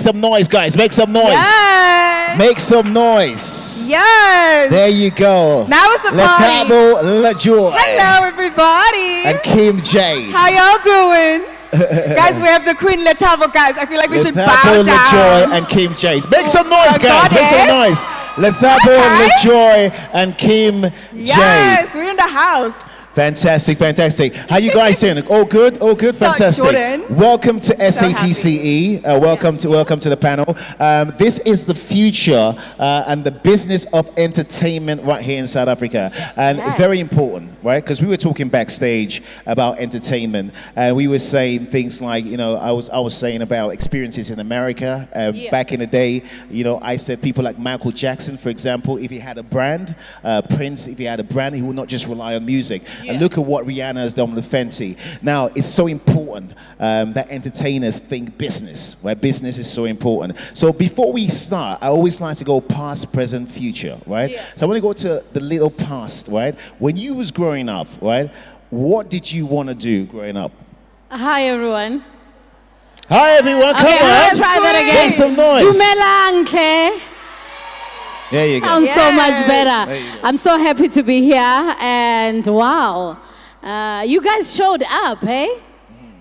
Some noise, guys. Make some noise. Yes. Make some noise. Yes. There you go. Now it's a Le party. Cabo, Le Joy. Hello, everybody. And Kim J. How y'all doing? Guys, we have the Queen Letavo, guys. I feel like we should bow Lethabo, down. LeJoy, and Kim J. Make some noise, guys. got Make some it. noise. Lethabo, Hi, guys. LeJoy, and Kim J. Yes, we're in the house. Fantastic, fantastic. How you guys doing? All good? All good? So, Fantastic. Jordan, welcome to so SATCE. Welcome to the panel. This is the future and the business of entertainment right here in South Africa. And it's very important, right? Because we were talking backstage about entertainment. And we were saying things like, you know, I was saying about experiences in America. Back in the day, you know, I said people like Michael Jackson, for example, if he had a brand, Prince, if he had a brand, he would not just rely on music. And look at what Rihanna has done with Fenty. Now, it's so important that entertainers think business, where business is so important. So before we start, I always like to go past, present, future, right? Yeah. So I want to go to the little past, right? When you was growing up, right? What did you want to do growing up? Hi, everyone. Hi, everyone. Come Okay, on. let's try that again. Make some noise. Dumelang tle. There you go. Sounds so much There better. you go. I'm so happy to be here, and wow, you guys showed up, eh?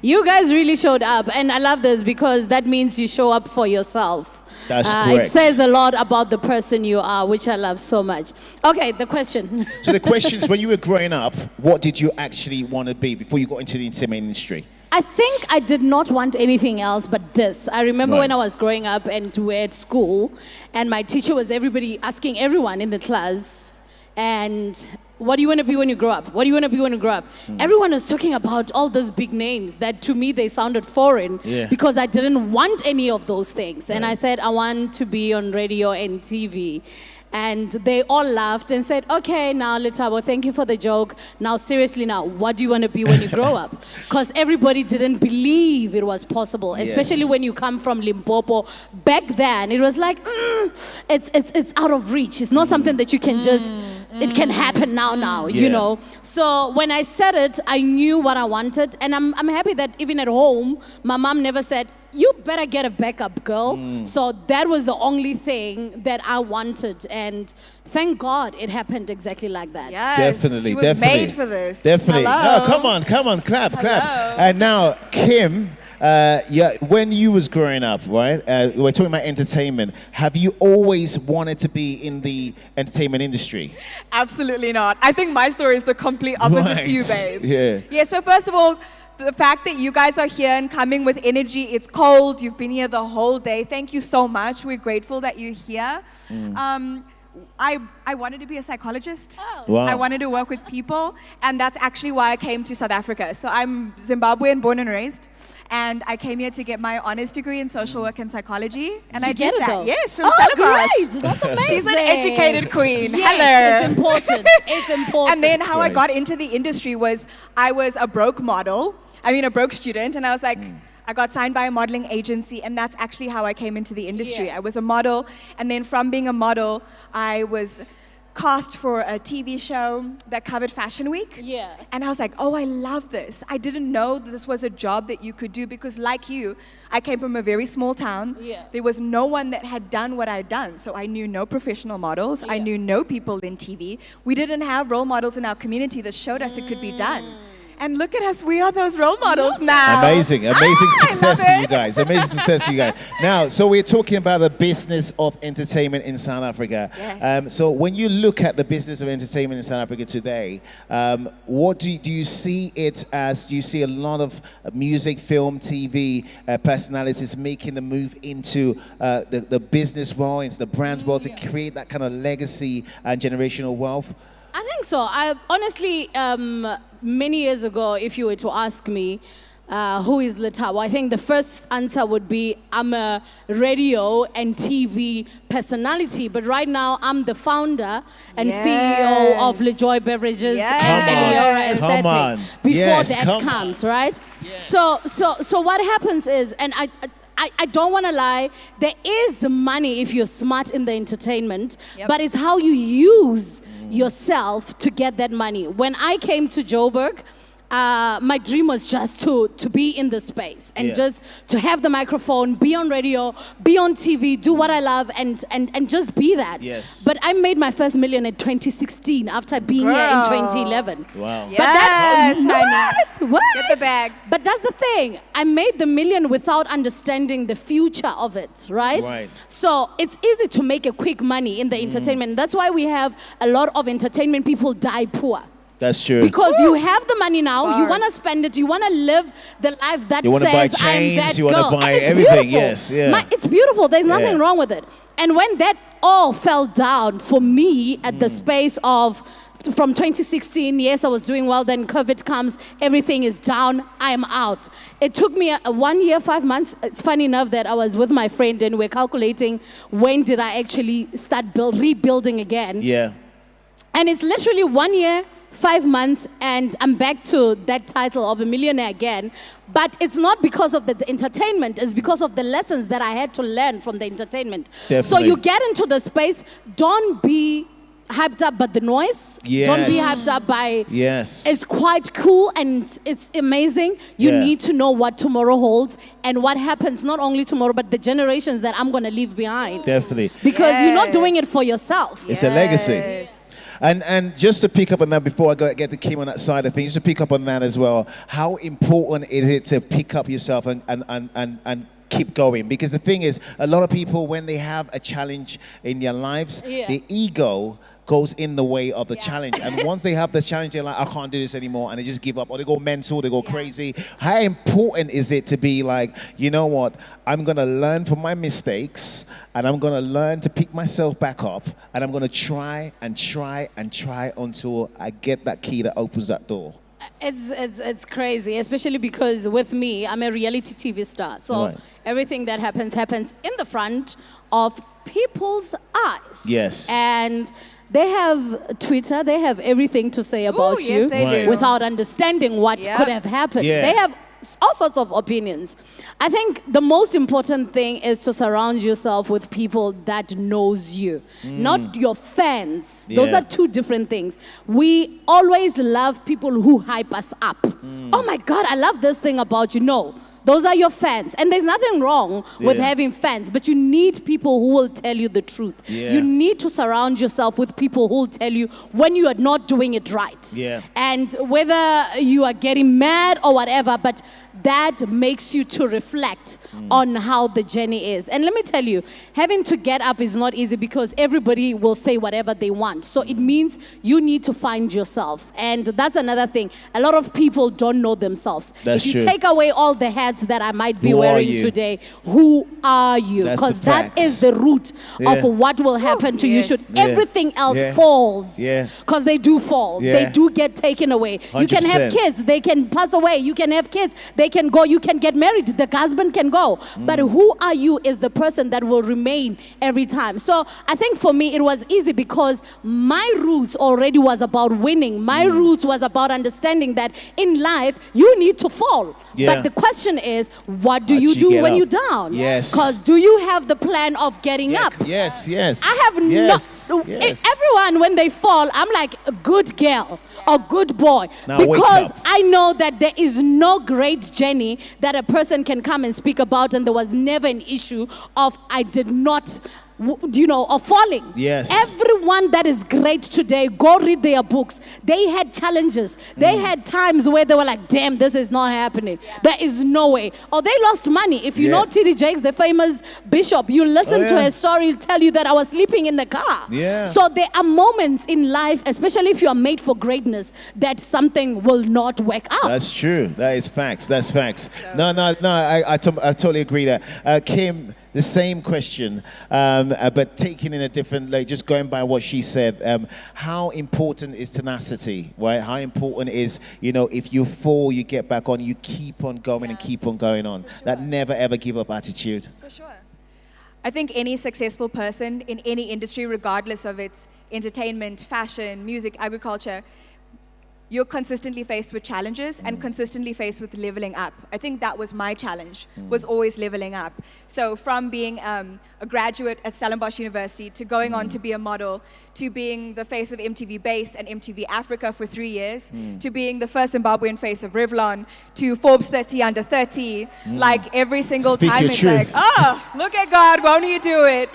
You guys really showed up, and I love this because that means you show up for yourself. That's It correct. says a lot about the person you are, which I love so much. Okay, the question. So the question is, when you were growing up, what did you actually want to be before you got into the entertainment industry? I think I did not want anything else but this. I remember when I was growing up and we were at school, and my teacher was asking everyone in the class, and what do you want to be when you grow up? What do you want to be when you grow up? Everyone was talking about all those big names that to me they sounded foreign because I didn't want any of those things. And I said, I want to be on radio and TV. And they all laughed and said, okay, now Letabo, thank you for the joke. Now seriously, now what do you want to be when you grow up? Because everybody didn't believe it was possible, especially when you come from Limpopo. Back then, it was like, it's out of reach. It's not something that you can just, it can happen now, you know. So when I said it, I knew what I wanted. And I'm happy that even at home, my mom never said, you better get a backup, girl. So that was the only thing that I wanted. And thank God it happened exactly like that. Yes. Definitely, She was definitely. made for this. Definitely. Hello. No, come on, clap. Hello. And now, Kim, when you was growing up, right? We're talking about entertainment. Have you always wanted to be in the entertainment industry? Absolutely not. I think my story is the complete opposite to you, Right. babe. Yeah. Yeah, so first of all, the fact that you guys are here and coming with energy, it's cold, you've been here the whole day. Thank you so much. We're grateful that you're here. I wanted to be a psychologist. Wow. I wanted to work with people, and that's actually why I came to South Africa. So I'm Zimbabwean, born and raised, and I came here to get my honors degree in social work and psychology, and I did get it that. though? Yes, from Oh, Stellenbosch. great. That's amazing. She's an educated queen. Yes, Hello. it's important. It's important. And then how I Right. got into the industry was I was a broke student, and I was like, I got signed by a modeling agency, and that's actually how I came into the industry. Yeah. I was a model, and then from being a model, I was cast for a TV show that covered Fashion Week. Yeah. And I was like, oh, I love this. I didn't know that this was a job that you could do because like you, I came from a very small town. Yeah. There was no one that had done what I'd done. So I knew no professional models. I knew no people in TV. We didn't have role models in our community that showed us it could be done. And look at us, we are those role models now. Amazing success I love for you it. guys. Amazing success for you guys. Now, so we're talking about the business of entertainment in South Africa. Yes. So when you look at the business of entertainment in South Africa today, what do you see it as? Do you see a lot of music, film, TV personalities making the move into the business world, into the brand world to create that kind of legacy and generational wealth? I think so. I honestly, many years ago, if you were to ask me, who is Letabo, I think the first answer would be I'm a radio and TV personality, but right now I'm the founder and CEO of LeJoy Beverages and Eliora Come on. Aesthetic. Before Yes, that come comes, right? So what happens is, and I don't want to lie, there is money if you're smart in the entertainment, but it's how you use yourself to get that money. When I came to Joburg, my dream was just to be in the space and just to have the microphone, be on radio, be on TV, do what I love, and just be that. Yes. But I made my first million in 2016 after being here in 2011. Wow. But what? Get the bags. But that's the thing. I made the million without understanding the future of it, right? Right. So it's easy to make a quick money in the entertainment. That's why we have a lot of entertainment people die poor. That's true. Because you have the money now, you Bars. want to spend it, you want to live the life that You wanna buy says I'm chains, that you wanna girl. buy And it's everything, beautiful. yes, yeah. It's beautiful. There's nothing Yeah. wrong with it. And when that all fell down for me at the space of from 2016, yes, I was doing well. Then COVID comes, everything is down. I am out. It took me a 1 year, 5 months. It's funny enough that I was with my friend and we're calculating when did I actually start rebuilding again. Yeah. And it's literally 1 year, 5 months, and I'm back to that title of a millionaire again. But it's not because of the entertainment, it's because of the lessons that I had to learn from the entertainment. So Definitely. you get into the space, don't be hyped up by the noise. Don't be Yes. hyped up by... Yes. It's quite cool and it's amazing. You Yeah. need to know what tomorrow holds and what happens not only tomorrow, but the generations that I'm going to leave behind. Definitely. Because you're not doing it Yes. for yourself. It's a legacy. Yes. And just to pick up on that before I get to Kim on that side of things, just to pick up on that as well, how important is it to pick up yourself and keep going? Because the thing is, a lot of people, when they have a challenge in their lives, the ego goes in the way of the challenge. And once they have the challenge, they're like, I can't do this anymore. And they just give up, or they go mental, they go crazy. How important is it to be like, you know what, I'm gonna learn from my mistakes and I'm gonna learn to pick myself back up and I'm gonna try and try and try until I get that key that opens that door. It's crazy, especially because with me, I'm a reality TV star. So Right. everything that happens in the front of people's eyes. Yes. And they have Twitter, they have everything to say about yes, you they Right. do. without understanding what Yep. could have happened. Yeah. They have all sorts of opinions. I think the most important thing is to surround yourself with people that knows you, not your fans. Those Yeah. are two different things. We always love people who hype us up. Oh my God, I love this thing about you. No. Those are your fans. And there's nothing wrong with Yeah. having fans, but you need people who will tell you the truth. Yeah. You need to surround yourself with people who will tell you when you are not doing it right. Yeah. And whether you are getting mad or whatever, but that makes you to reflect on how the journey is. And let me tell you, having to get up is not easy because everybody will say whatever they want. So it means you need to find yourself. And that's another thing. A lot of people don't know themselves. That's if you true. take away all the hats that I might be Who are wearing you? today, who are you? That's the Because that facts. is the root Yeah. of what will happen to you yes. should Yeah. everything else Yeah. falls. Yeah. Because they do fall. Yeah. They do get taken away. You can have 100%. kids, they can pass away. You can have kids, they can go. You can get married, the husband can go. But who are you is the person that will remain every time. So I think for me it was easy because my roots already was about winning. My roots was about understanding that in life you need to fall. Yeah. But the question is, what do How'd you you do get when up? you're down? Yes. Because do you have the plan of getting up? Yes, yes. I have yes, no. yes. Everyone, when they fall, I'm like a good girl or good boy. Now wake because up. I know that there is no great journey that a person can come and speak about, and there was never an issue of I did not. Of falling. Yes. Everyone that is great today, go read their books. They had challenges. They had times where they were like, damn, this is not happening. There is no way. Or they lost money. If you Yeah. know T.D. Jakes, the famous bishop, you listen to yeah. his story, he'll tell you that I was sleeping in the car. Yeah. So there are moments in life, especially if you are made for greatness, that something will not work out. That's true. That is facts. That's facts. No. I totally agree that. Kim, the same question, but taking in a different, like just going by what she said. How important is tenacity, right? How important is, if you fall, you get back on, you keep on going and keep on going on. That never ever give up attitude. For sure. I think any successful person in any industry, regardless of its entertainment, fashion, music, agriculture, you're consistently faced with challenges and consistently faced with leveling up. I think that was my challenge, was always leveling up. So from being a graduate at Stellenbosch University to going on to be a model, to being the face of MTV Base and MTV Africa for 3 years, to being the first Zimbabwean face of Revlon, to Forbes 30 under 30, like every single Speak time your it's truth. like, oh, look at God, won't you do it?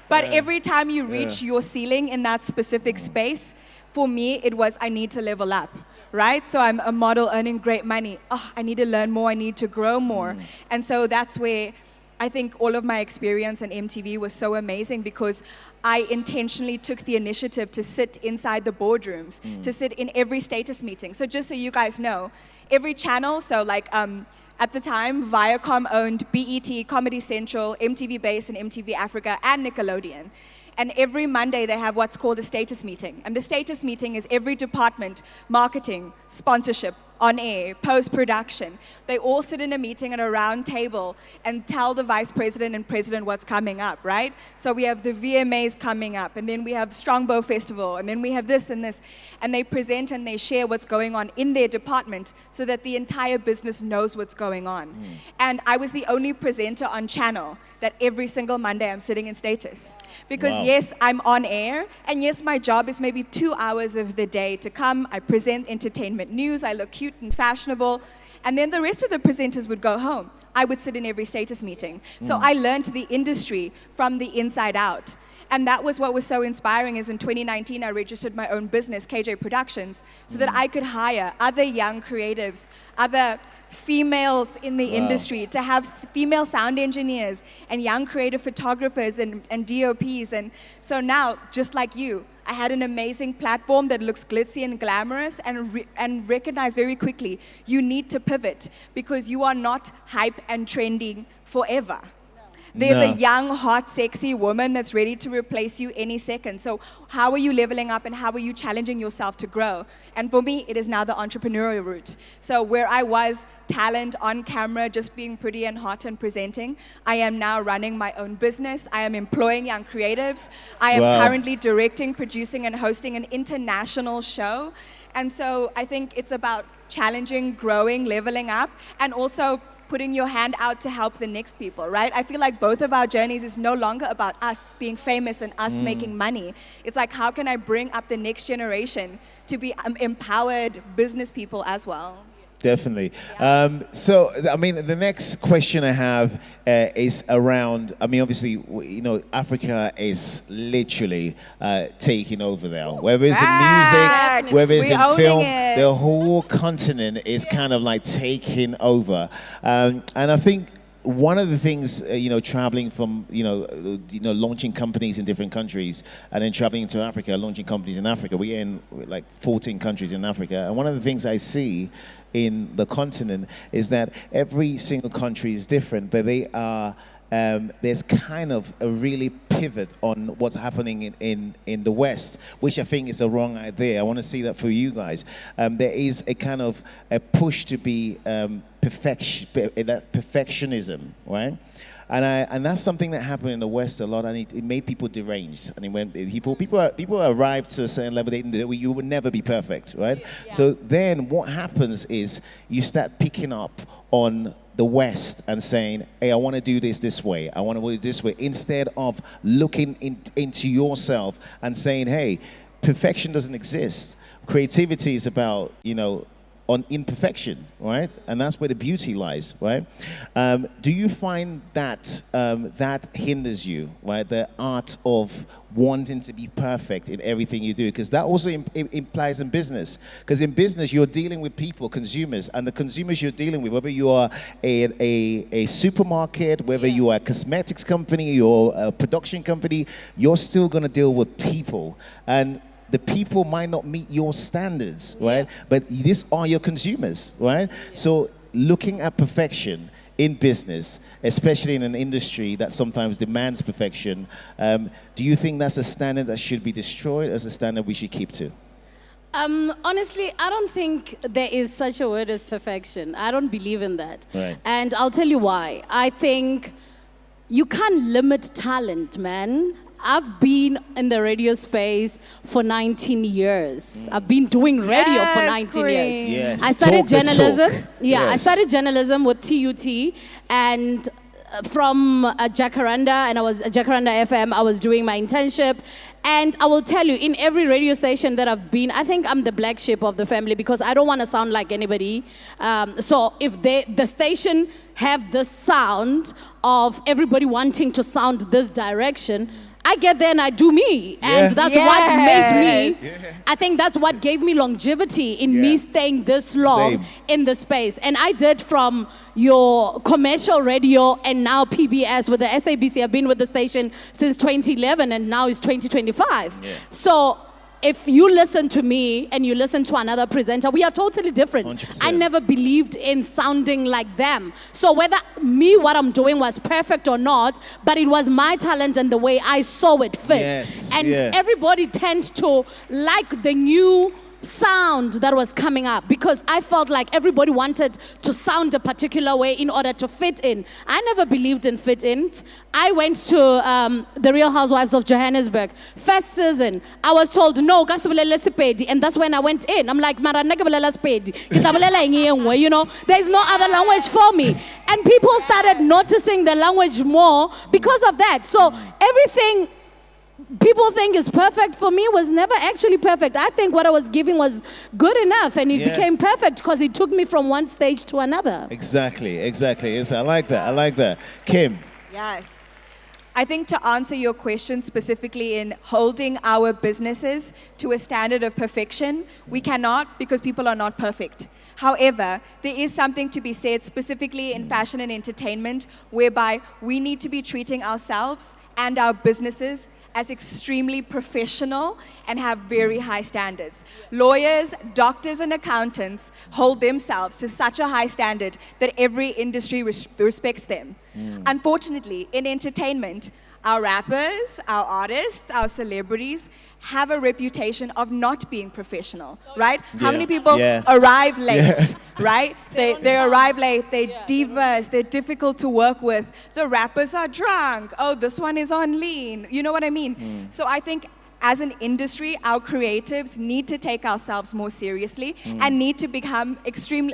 But every time you reach your ceiling in that specific space, for me, it was, I need to level up, right? So I'm a model earning great money. Oh, I need to learn more, I need to grow more. And so that's where I think all of my experience on MTV was so amazing, because I intentionally took the initiative to sit inside the boardrooms, to sit in every status meeting. So just so you guys know, every channel, so like at the time, Viacom owned BET, Comedy Central, MTV Base and MTV Africa, and Nickelodeon. And every Monday they have what's called a status meeting. And the status meeting is every department, marketing, sponsorship, on air, post-production. They all sit in a meeting at a round table and tell the vice president and president what's coming up, right? So we have the VMAs coming up, and then we have Strongbow Festival, and then we have this and this. And they present and they share what's going on in their department so that the entire business knows what's going on. And I was the only presenter on channel that every single Monday I'm sitting in status. Because yes, I'm on air, and yes, my job is maybe 2 hours of the day to come, I present entertainment news, I look cute and fashionable, and then the rest of the presenters would go home. I would sit in every status meeting. So I learned the industry from the inside out. And that was what was so inspiring, is in 2019, I registered my own business, KJ Productions, so that I could hire other young creatives, other females in the industry, to have female sound engineers and young creative photographers and DOPs. And so now, just like you, I had an amazing platform that looks glitzy and glamorous, and recognize very quickly, you need to pivot, because you are not hype and trending forever. There's a young, hot, sexy woman that's ready to replace you any second. So how are you leveling up, and how are you challenging yourself to grow? And for me, it is now the entrepreneurial route. So where I was talent on camera, just being pretty and hot and presenting, I am now running my own business. I am employing young creatives. I am currently directing, producing, and hosting an international show. And so I think it's about challenging, growing, leveling up, and also putting your hand out to help the next people, right? I feel like both of our journeys is no longer about us being famous and us making money. It's like, how can I bring up the next generation to be empowered business people as well? Definitely. So, I mean, the next question I have is around, I mean, obviously, you know, Africa is literally taking over now. Whether it's in music, whether it's in film, the whole continent is kind of like taking over. And I think one of the things, you know, traveling from, you know, launching companies in different countries, and then traveling to Africa, launching companies in Africa. We're in like 14 countries in Africa. And one of the things I see in the continent is that every single country is different, but they are, there's kind of a really pivot on what's happening in the West, which I think is a wrong idea. I want to see that for you guys. There is a kind of a push to be perfectionism, right? And that's something that happened in the West a lot, and it made people deranged. And when people arrive to a certain level, you would never be perfect, right? Yeah. So then what happens is you start picking up on the West and saying, hey, I want to do this way. I want to do it this way, instead of looking into yourself and saying, hey, perfection doesn't exist. Creativity is about, you know, on imperfection, right? And that's where the beauty lies, right? Do you find that that hinders you, right? The art of wanting to be perfect in everything you do, because that also implies in business. Because in business, you're dealing with people, consumers, and the consumers you're dealing with, whether you are a supermarket, whether you are a cosmetics company, or a production company, you're still going to deal with people. And the people might not meet your standards, right? But these are your consumers, right? So looking at perfection in business, especially in an industry that sometimes demands perfection, do you think that's a standard that should be destroyed, or is a standard we should keep to? Honestly, I don't think there is such a word as perfection. I don't believe in that. Right. And I'll tell you why. I think you can't limit talent, man. I've been in the radio space for 19 years. I've been doing radio for 19 years. Yes. I studied Talk the journalism. talk. Yeah, I Yes. studied journalism with TUT, and from Jacaranda, and I was at Jacaranda FM. I was doing my internship, and I will tell you, in every radio station that I've been, I think I'm the black sheep of the family because I don't want to sound like anybody. So if the station have the sound of everybody wanting to sound this direction, I get there and I do me. And that's what made me, I think that's what gave me longevity in me staying this long in the space. And I did from your commercial radio and now PBS with the SABC. I've been with the station since 2011 and now it's 2025. So if you listen to me and you listen to another presenter, we are totally different. 100%. I never believed in sounding like them. So whether what I'm doing was perfect or not, but it was my talent and the way I saw it fit. Yes, and everybody tends to like the new sound that was coming up because I felt like everybody wanted to sound a particular way in order to fit in. I never believed in fit in. I went to the Real Housewives of Johannesburg. First season, I was told, no, and that's when I went in. I'm like, you know, there's no other language for me. And people started noticing the language more because of that. So everything people think is perfect for me was never actually perfect. I think what I was giving was good enough, and it became perfect because it took me from one stage to another. Exactly. Yes, I like that. Kim. Yes. I think to answer your question specifically in holding our businesses to a standard of perfection, we cannot because people are not perfect. However, there is something to be said specifically in fashion and entertainment whereby we need to be treating ourselves and our businesses as extremely professional and have very high standards. Lawyers, doctors, and accountants hold themselves to such a high standard that every industry respects them. Unfortunately, in entertainment, our rappers, our artists, our celebrities have a reputation of not being professional, right? How many people arrive late, right? They arrive late, they're divas, they're difficult to work with. The rappers are drunk. Oh, this one is on lean. You know what I mean? So I think as an industry, our creatives need to take ourselves more seriously and need to become extremely,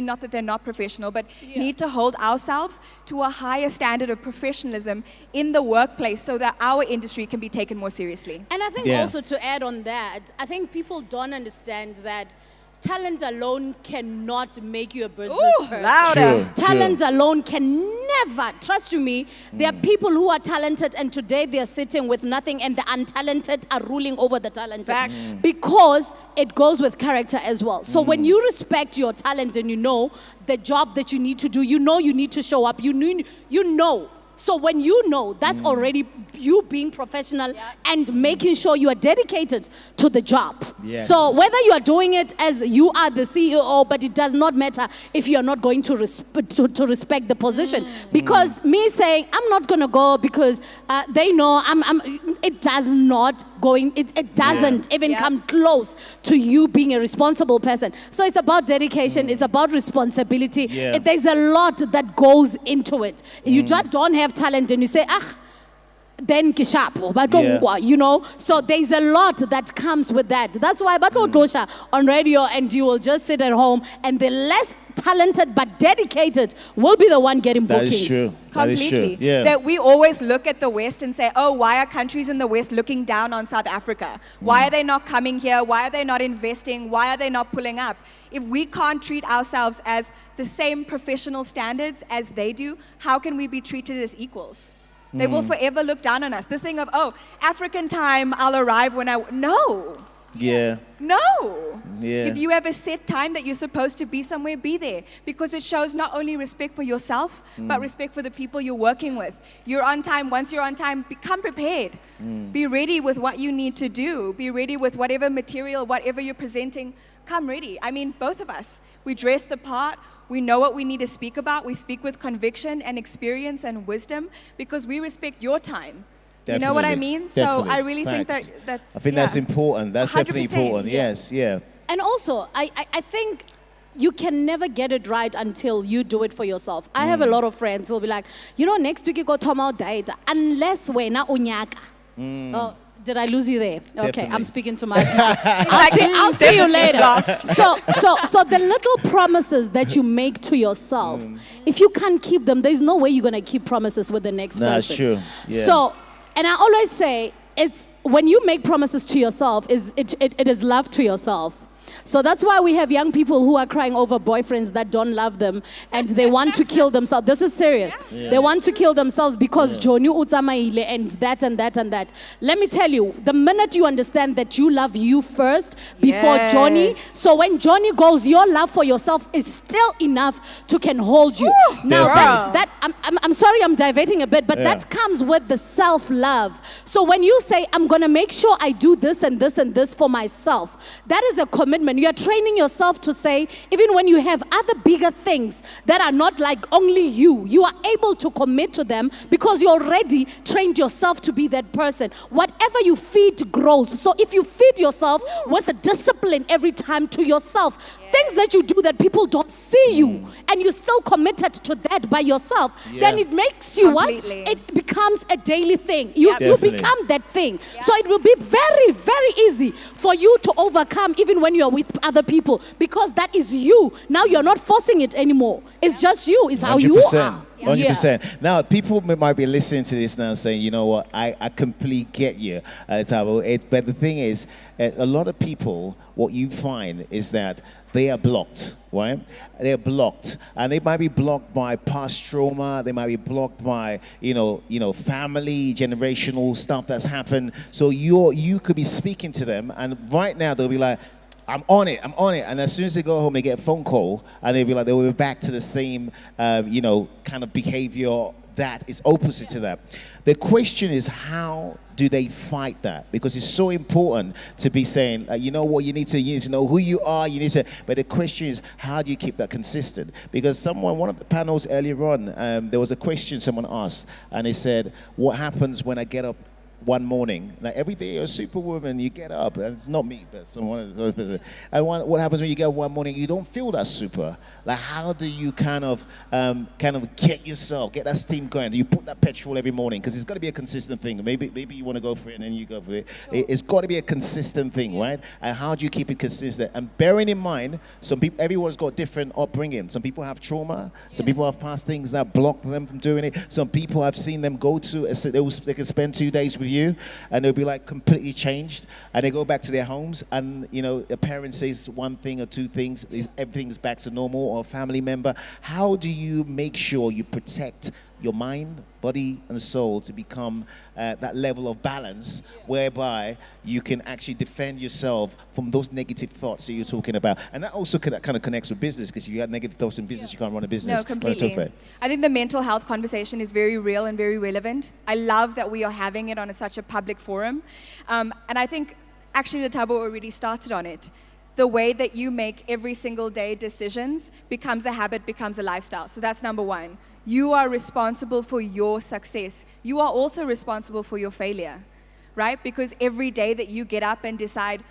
not that they're not professional, but need to hold ourselves to a higher standard of professionalism in the workplace so that our industry can be taken more seriously. And I think also to add on that, I think people don't understand that talent alone cannot make you a business person. Louder. Talent alone can never, trust you me, there are people who are talented and today they are sitting with nothing and the untalented are ruling over the talented. Because it goes with character as well. So when you respect your talent and you know the job that you need to do, you know you need to show up, you know. So when you know, that's already you being professional and making sure you are dedicated to the job. So whether you are doing it as you are the CEO, but it does not matter if you are not going to respect the position. Because me saying, I'm not going to go because they know it does not going, it doesn't even come close to you being a responsible person. So it's about dedication, it's about responsibility. There's a lot that goes into it. You just don't have talent and you say, then kishapo, you know. So there's a lot that comes with that. That's why Batodosha on radio and you will just sit at home and the less talented but dedicated will be the one getting bookings. That is true. Completely. Yeah. That we always look at the West and say, oh, why are countries in the West looking down on South Africa? Why are they not coming here? Why are they not investing? Why are they not pulling up? If we can't treat ourselves as the same professional standards as they do, how can we be treated as equals? They will forever look down on us. This thing of, oh, African time, I'll arrive when No. No. If you have a set time that you're supposed to be somewhere, be there. Because it shows not only respect for yourself, but respect for the people you're working with. You're on time. Once you're on time, become prepared. Be ready with what you need to do. Be ready with whatever material, whatever you're presenting. Come ready. I mean, both of us. We dress the part. We know what we need to speak about. We speak with conviction and experience and wisdom because we respect your time. Definitely. You know what I mean? Definitely. So I really think Facts. that's... I think that's important. That's definitely 100%, important. Yes, And also, I think you can never get it right until you do it for yourself. I have a lot of friends who will be like, you know, next week you go to my date unless we're not unyaka. Oh, did I lose you there? Okay, Definitely. I'm speaking to my I'll see you later. So the little promises that you make to yourself, if you can't keep them, there's no way you're going to keep promises with the next person. That's true. Yeah. So, and I always say, it's when you make promises to yourself, it is love to yourself. So that's why we have young people who are crying over boyfriends that don't love them and they want to kill themselves. This is serious. Yeah. They want to kill themselves because Johnny Utamaile and that and that and that. Let me tell you, the minute you understand that you love you first before Johnny, so when Johnny goes, your love for yourself is still enough to can hold you. Now I'm sorry I'm diverting a bit, but that comes with the self-love. So when you say, I'm going to make sure I do this and this and this for myself, that is a commitment. You are training yourself to say, even when you have other bigger things that are not like only you are able to commit to them because you already trained yourself to be that person. Whatever you feed grows. So if you feed yourself with a discipline every time to yourself, things that you do that people don't see you, and you're still committed to that by yourself, then it makes you Completely. what? It becomes a daily thing. You Definitely. become that thing. So it will be very, very easy for you to overcome even when you're with other people because that is you. Now you're not forcing it anymore. It's just you. It's how you are. 100%. Now, people might be listening to this now saying, you know what, I completely get you, Tabo. But the thing is, a lot of people, what you find is that they are blocked, right? They're blocked. And they might be blocked by past trauma. They might be blocked by, you know, family, generational stuff that's happened. So you could be speaking to them, and right now they'll be like, I'm on it. And as soon as they go home, they get a phone call, and they'll be like, they'll be back to the same, kind of behavior that is opposite to that. The question is, how do they fight that? Because it's so important to be saying, you know what, you need to know who you are. But the question is, how do you keep that consistent? Because one of the panels earlier on, there was a question someone asked, and they said, what happens when I get up one morning? Like every day you're a superwoman, you get up, and it's not me, but someone else. And what happens when you get up one morning, you don't feel that super? Like how do you kind of get that steam going? Do you put that petrol every morning? Because it's got to be a consistent thing. Maybe you want to go for it and then you go for it. It's got to be a consistent thing, right? And how do you keep it consistent? And bearing in mind, everyone's got different upbringing. Some people have trauma. Some people have past things that block them from doing it. Some people I've seen them go to, they can spend 2 days with you, and they'll be like completely changed, and they go back to their homes, and the parent says one thing or two things, everything's back to normal, or a family member. How do you make sure you protect your mind, body, and soul to become that level of balance whereby you can actually defend yourself from those negative thoughts that you're talking about? And that also kind of connects with business, because if you have negative thoughts in business, you can't run a business. No, completely. I think the mental health conversation is very real and very relevant. I love that we are having it on such a public forum. And I think actually the Tabo already started on it. The way that you make every single day decisions becomes a habit, becomes a lifestyle. So that's number one. You are responsible for your success. You are also responsible for your failure, right? Because every day that you get up and decide,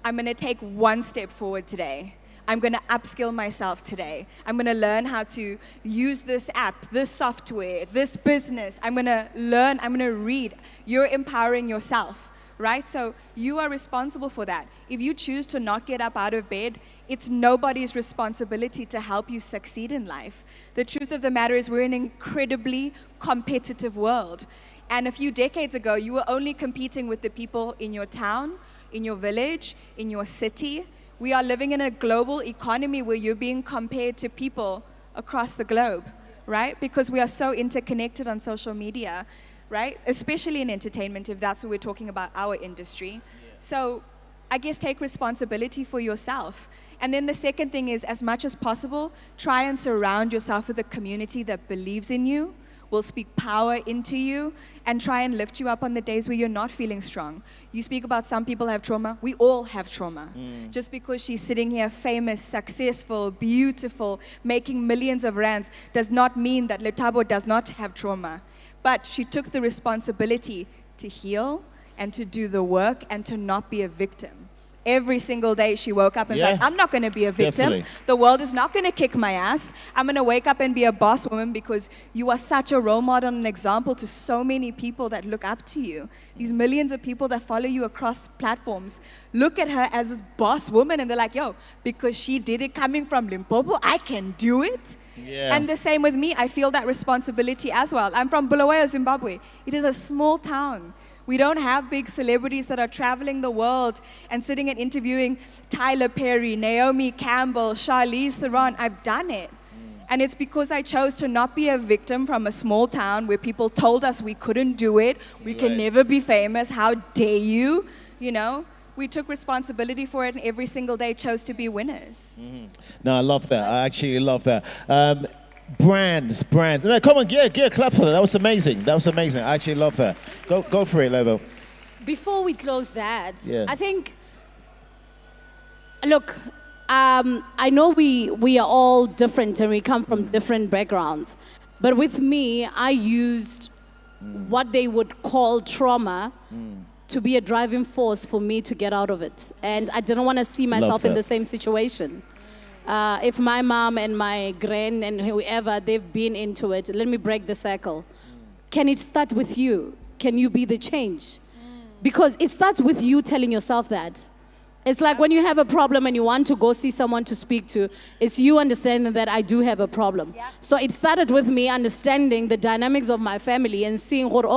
I'm going to take one step forward today. I'm going to upskill myself today. I'm going to learn how to use this app, this software, this business. I'm going to learn, I'm going to read. You're empowering yourself, right? So you are responsible for that. If you choose to not get up out of bed, it's nobody's responsibility to help you succeed in life. The truth of the matter is we're in an incredibly competitive world. And a few decades ago, you were only competing with the people in your town, in your village, in your city. We are living in a global economy where you're being compared to people across the globe, right? Because we are so interconnected on social media, right? Especially in entertainment, if that's what we're talking about, our industry. So I guess take responsibility for yourself. And then the second thing is, as much as possible, try and surround yourself with a community that believes in you, will speak power into you, and try and lift you up on the days where you're not feeling strong. You speak about some people have trauma. We all have trauma. Just because she's sitting here famous, successful, beautiful, making millions of rands does not mean that Letabo does not have trauma. But she took the responsibility to heal and to do the work and to not be a victim. every single day she woke up and Yeah. said, I'm not going to be a victim. Definitely. The world is not going to kick my ass. I'm going to wake up and be a boss woman because you are such a role model and an example to so many people that look up to you. These millions of people that follow you across platforms look at her as this boss woman and they're like, yo, because she did it coming from Limpopo, I can do it. Yeah. And the same with me, I feel that responsibility as well. I'm from Bulawayo, Zimbabwe. It is a small town. We don't have big celebrities that are traveling the world and sitting and interviewing Tyler Perry, Naomi Campbell, Charlize Theron. I've done it. And it's because I chose to not be a victim from a small town where people told us we couldn't do it, we can never be famous, how dare you, you know? We took responsibility for it and every single day chose to be winners. No, I love that. I actually love that. Brands. No, come on, get a clap for that. That was amazing. I actually love that. Go for it, Lebo. Before we close that, Yeah. I think, look, I know we are all different and we come from different backgrounds. But with me, I used what they would call trauma to be a driving force for me to get out of it. And I didn't want to see myself in that. the same situation. If my mom and my gran and whoever, they've been into it, let me break the cycle. Can it start with you? Can you be the change? Because it starts with you telling yourself that. It's like when you have a problem and you want to go see someone to speak to, it's you understanding that I do have a problem. Yeah. So it started with me understanding the dynamics of my family and seeing, but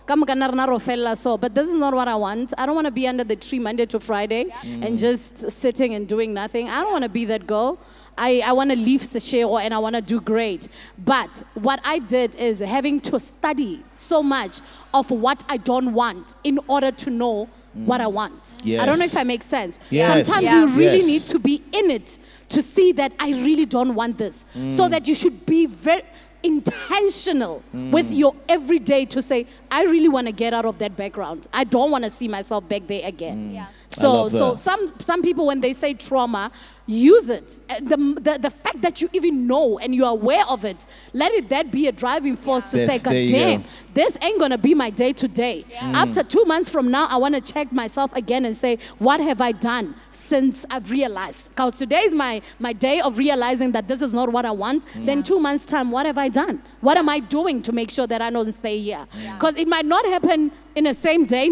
this is not what I want. I don't want to be under the tree Monday to Friday and just sitting and doing nothing. I don't want to be that girl. I want to leave Seshego and I want to do great. But what I did is having to study so much of what I don't want in order to know what I want. Yes. I don't know if I make sense. Yes. Sometimes Yeah. you really Yes. need to be in it to see that I really don't want this. So that you should be very intentional with your everyday to say, I really want to get out of that background. I don't want to see myself back there again. Yeah. So, love so that. some people, when they say trauma, use it. The fact that you even know and you're aware of it, let it that be a driving force to Yes, say, God there you damn, go. this ain't gonna be my day to day. After 2 months from now, I want to check myself again and say, what have I done since I've realized? Because today is my day of realizing that this is not what I want. Then 2 months time, what have I done? What am I doing to make sure that I don't stay here? Because it might not happen in the same day.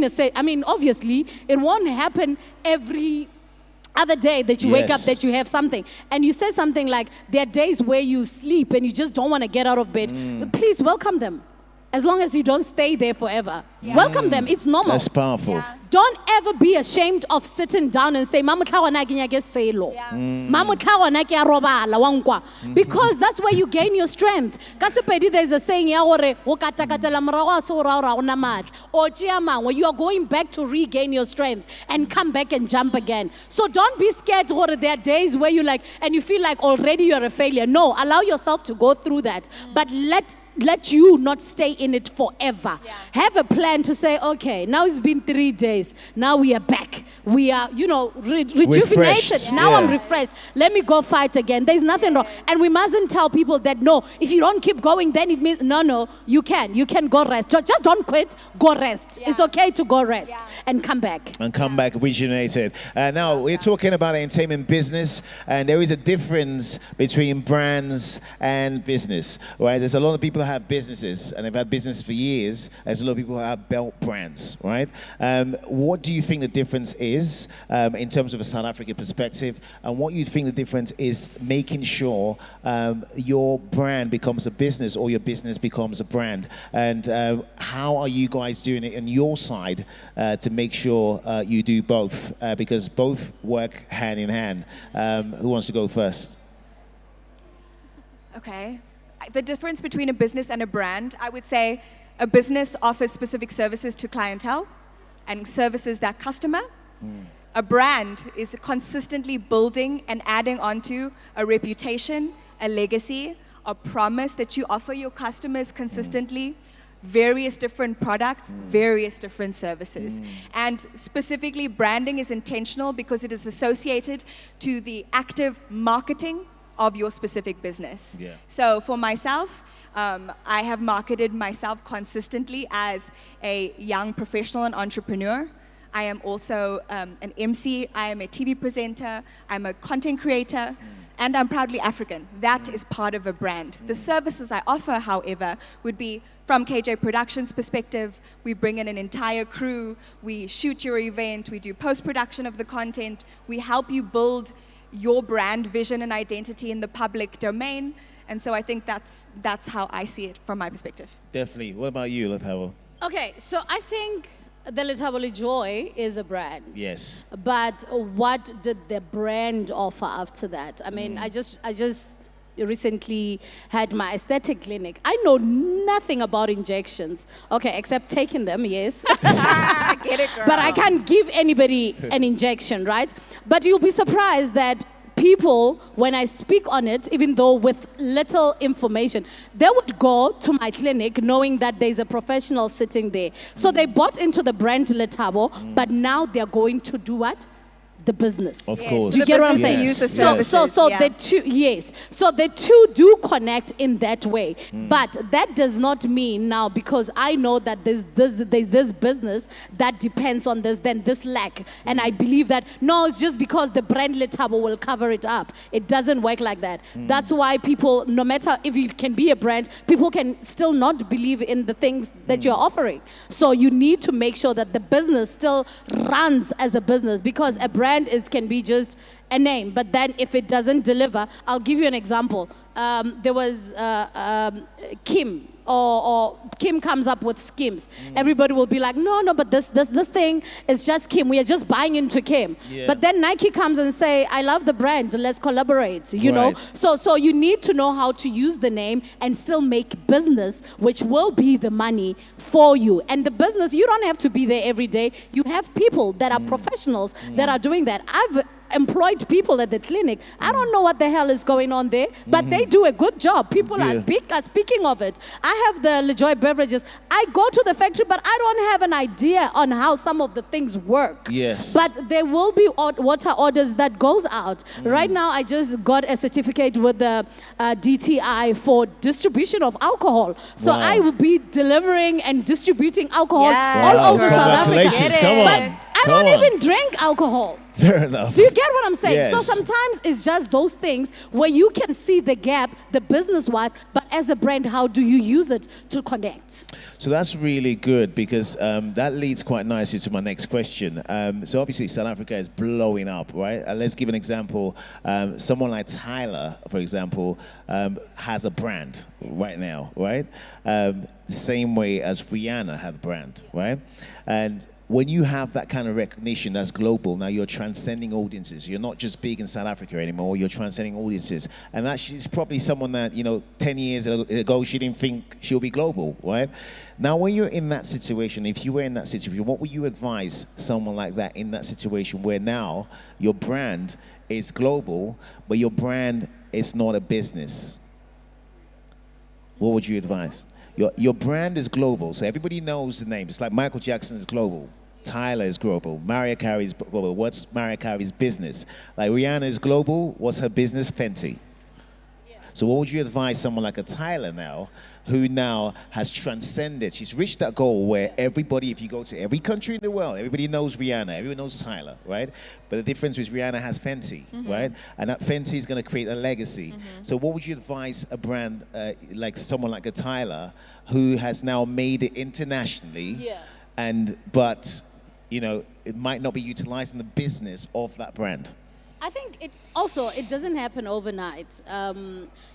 Obviously, it won't happen every other day that you wake up Yes. that you have something. And you say something like, there are days where you sleep and you just don't want to get out of bed. Please welcome them. As long as you don't stay there forever. Welcome them. It's normal. That's powerful. Yeah. Don't ever be ashamed of sitting down and say, Mama tlawa na ke nyake selo. Mama tlawa na ke a robala wa nkwa." Because that's where you gain your strength. Ka Sepedi, there's a saying ya gore go katakatela morago a se o ra ora ona matla. O tšea mangwe, you are going back to regain your strength and come back and jump again. So don't be scared gore there are days where you like and you feel like already you're a failure. No, allow yourself to go through that. But let you not stay in it forever. Have a plan to say, okay, now it's been 3 days. Now we are back. We are, rejuvenated. Refreshed. Now I'm Yeah. refreshed. Let me go fight again. There's nothing wrong. And we mustn't tell people that, no, if you don't keep going, then it means, no, you can. You can go rest. Just don't quit. Go rest. Yeah. It's okay to go rest Yeah. and come back. And come back rejuvenated. Now, we're talking about the entertainment business, and there is a difference between brands and business, right? There's a lot of people that have businesses, and they've had business for years. There's a lot of people who have built brands, right? What do you think the difference is in terms of a South African perspective, and what you think the difference is making sure your brand becomes a business or your business becomes a brand? And how are you guys doing it on your side to make sure you do both? Because both work hand in hand. Who wants to go first? Okay. The difference between a business and a brand, I would say a business offers specific services to clientele and services that customer. A brand is consistently building and adding onto a reputation, a legacy, a promise that you offer your customers consistently, various different products, various different services. And specifically, branding is intentional because it is associated to the active marketing of your specific business. Yeah. So for myself, I have marketed myself consistently as a young professional and entrepreneur. I am also an MC. I am a TV presenter. I'm a content creator. And I'm proudly African. That is part of a brand. The services I offer, however, would be from KJ Productions perspective, we bring in an entire crew, we shoot your event, we do post-production of the content, we help you build your brand vision and identity in the public domain. And so I think that's how I see it from my perspective. Definitely. What about you, Lethabo? Okay, so I think the Lethabole Joy is a brand. Yes. But what did the brand offer after that? I mean, I just recently had my aesthetic clinic. I know nothing about injections. Okay, except taking them, yes. Get it, girl. But I can't give anybody an injection, right? But you'll be surprised that people, when I speak on it, even though with little information, they would go to my clinic knowing that there's a professional sitting there. So they bought into the brand Lethabo, but now they're going to do what? The business. Of course. Do you get what I'm Yes. saying? Use the So services, the two, yes. So the two do connect in that way. But that does not mean now, because I know that there's this business that depends on this, then this lack. And I believe that, no, it's just because the brand Lethabo will cover it up. It doesn't work like that. That's why people, no matter if you can be a brand, people can still not believe in the things that you're offering. So you need to make sure that the business still runs as a business, because a brand, it can be just a name, but then if it doesn't deliver, I'll give you an example. There was Kim, or Kim comes up with schemes. Everybody will be like, no, but this thing is just Kim. We are just buying into Kim. Yeah. But then Nike comes and say, I love the brand. Let's collaborate. You know. Right. So you need to know how to use the name and still make business, which will be the money for you. And the business, you don't have to be there every day. You have people that are professionals that are doing that. I've employed people at the clinic. I don't know what the hell is going on there, but they do a good job. People are speaking of it. I have the LeJoy beverages. I go to the factory, but I don't have an idea on how some of the things work. Yes. But there will be water orders that goes out. Right now, I just got a certificate with the DTI for distribution of alcohol. So Wow. I will be delivering and distributing alcohol Yes, all over girl. South Africa. Congratulations. Get Come it. on. But I don't even drink alcohol. Fair enough. Do you get what I'm saying? So Yes. sometimes it's just those things where you can see the gap, the business-wise, but as a brand, how do you use it to connect? So that's really good, because that leads quite nicely to my next question. So obviously South Africa is blowing up, right? Let's give an example. Someone like Tyler, for example, has a brand right now, right? The same way as Rihanna had a brand, right? And when you have that kind of recognition that's global, now you're transcending audiences. You're not just big in South Africa anymore, you're transcending audiences. And that she's probably someone that, 10 years ago, she didn't think she'll be global, right? Now, when you're in that situation, if you were in that situation, what would you advise someone like that in that situation where now your brand is global, but your brand is not a business? What would you advise? Your brand is global, so everybody knows the name. It's like Michael Jackson is global. Tyler is global. Mariah Carey is global. What's Mariah Carey's business? Like Rihanna is global. What's her business? Fenty. Yeah. So what would you advise someone like a Tyler now, who now has transcended? She's reached that goal where everybody, if you go to every country in the world, everybody knows Rihanna, everyone knows Tyler, right? But the difference is Rihanna has Fenty, right? And that Fenty is going to create a legacy. So what would you advise a brand like someone like a Tyler, who has now made it internationally, but it might not be utilized in the business of that brand? I think it doesn't happen overnight.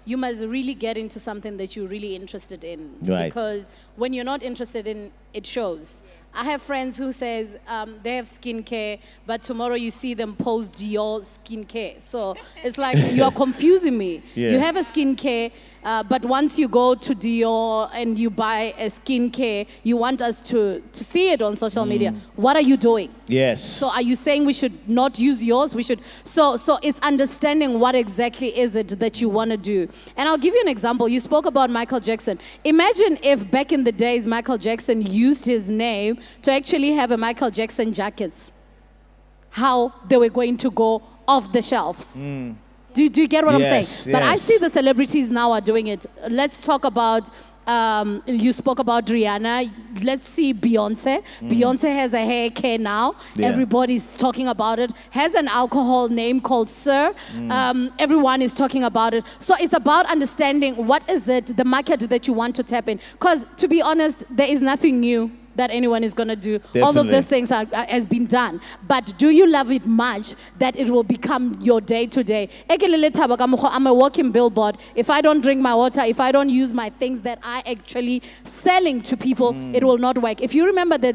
You must really get into something that you're really interested in. Right. Because when you're not interested in, it shows. I have friends who says they have skincare, but tomorrow you see them post Dior skincare. So it's like you're confusing me. Yeah. You have a skincare, but once you go to Dior and you buy a skincare, you want us to see it on social media. What are you doing? Yes. So are you saying we should not use yours? We should. So it's understanding what exactly is it that you want to do. And I'll give you an example. You spoke about Michael Jackson. Imagine if back in the days Michael Jackson used his name to actually have a Michael Jackson jackets. How they were going to go off the shelves. Do you get what I'm saying? But I see the celebrities now are doing it. Let's talk about you spoke about Rihanna. Let's see Beyonce. Beyonce has a hair care now. Yeah. Everybody's talking about it. Has an alcohol name called Sir. Everyone is talking about it. So it's about understanding what is it, the market that you want to tap in. Because to be honest, there is nothing new that anyone is going to do. Definitely. All of these things has been done. But do you love it much that it will become your day-to-day? I'm a walking billboard. If I don't drink my water, if I don't use my things that I actually selling to people, it will not work. If you remember the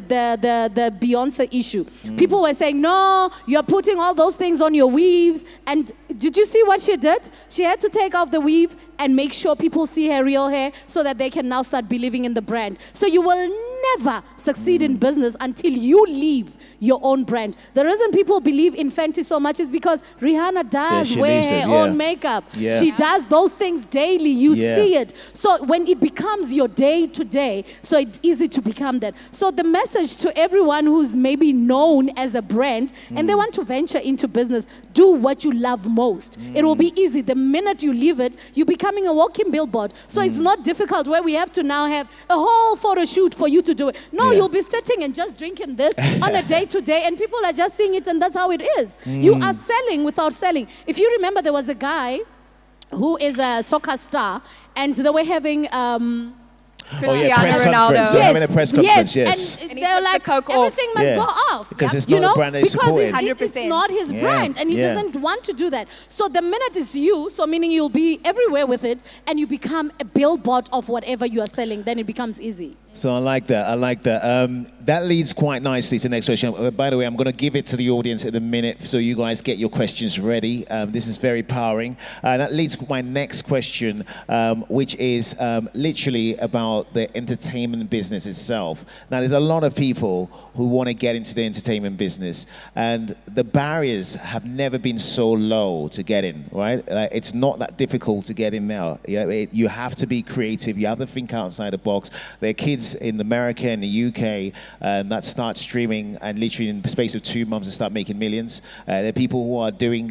Beyonce issue, people were saying, no, you're putting all those things on your weaves. And did you see what she did? She had to take off the weave and make sure people see her real hair so that they can now start believing in the brand. So you will never succeed in business until you leave your own brand. The reason people believe in Fenty so much is because Rihanna does wear her own makeup. Yeah. She does those things daily. You see it. So when it becomes your day-to-day, so it's easy to become that. So the message to everyone who's maybe known as a brand and they want to venture into business, do what you love most. It will be easy. The minute you leave it, you're becoming a walking billboard. So it's not difficult where we have to now have a whole photo shoot for you to do it. No, you'll be sitting and just drinking this on a day-to-day and people are just seeing it and that's how it is. You are selling without selling. If you remember, there was a guy who is a soccer star and they were having... Cristiano press Ronaldo. conference. They're having a press conference, yes. And And he they're took like, the Coke everything off. must go off. Because it's not a brand that is because supported. it's 100%. not his brand and he doesn't want to do that. So the minute it's you, so meaning you'll be everywhere with it and you become a billboard of whatever you are selling, then it becomes easy. So I like that. I like that. That leads quite nicely to the next question. By the way, I'm going to give it to the audience in a minute so you guys get your questions ready. This is very powering. That leads to my next question, which is literally about the entertainment business itself. Now, there's a lot of people who want to get into the entertainment business, and the barriers have never been so low to get in, right? It's not that difficult to get in now. You have to be creative. You have to think outside the box. There are kids in America and the UK that start streaming and literally in the space of 2 months they start making millions. There are people who are doing